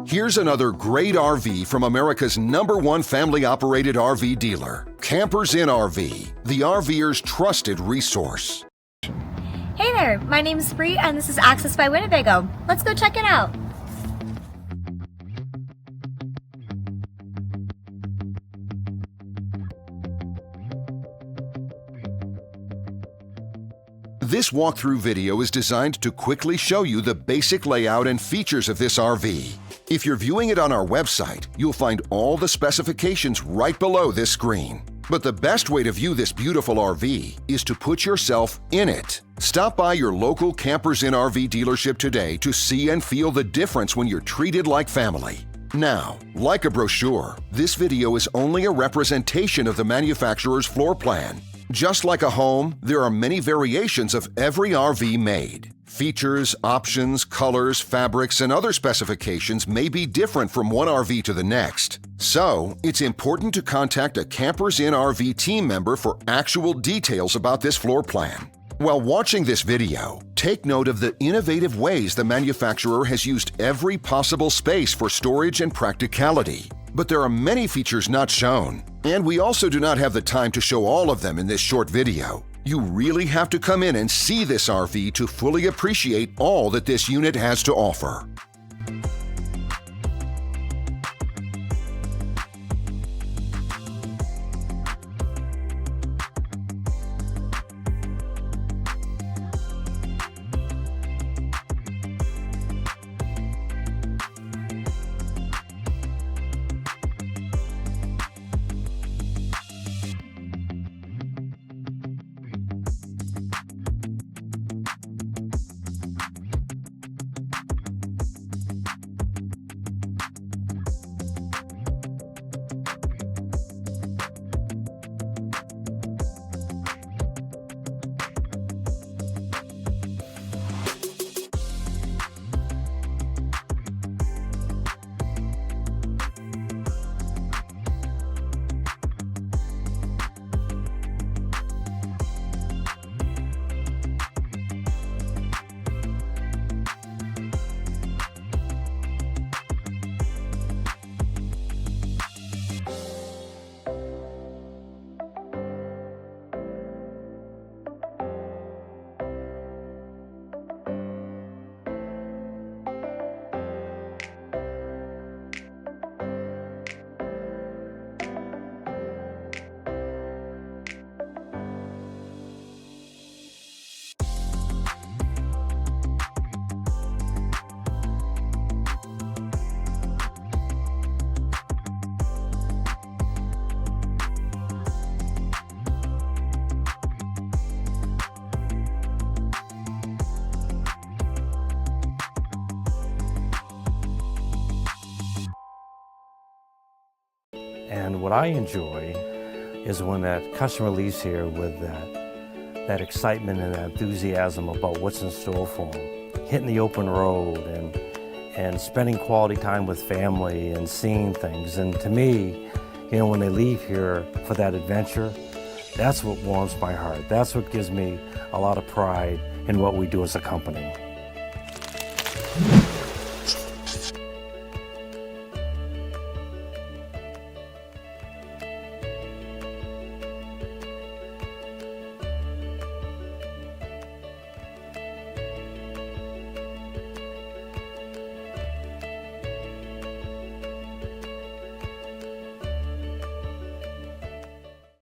Here's another great RV from America's #1 family-operated RV dealer, Campers Inn RV, the RVer's trusted resource. Hey there, my name is Bree and this is Access by Winnebago. Let's go check it out. This walkthrough video is designed to quickly show you the basic layout and features of this RV. If you're viewing it on our website, you'll find all the specifications right below this screen. But the best way to view this beautiful RV is to put yourself in it. Stop by your local Campers Inn RV dealership today to see and feel the difference when you're treated like family. Now, like a brochure, this video is only a representation of the manufacturer's floor plan. Just like a home, there are many variations of every RV made. Features, options, colors, fabrics, and other specifications may be different from one RV to the next. So, it's important to contact a Campers Inn RV team member for actual details about this floor plan. While watching this video, take note of the innovative ways the manufacturer has used every possible space for storage and practicality. But there are many features not shown, and we also do not have the time to show all of them in this short video. You really have to come in and see this RV to fully appreciate all that this unit has to offer. And what I enjoy is when that customer leaves here with that excitement and that enthusiasm about what's in store for them. Hitting the open road and spending quality time with family and seeing things. And to me, you know, when they leave here for that adventure, that's what warms my heart. That's what gives me a lot of pride in what we do as a company.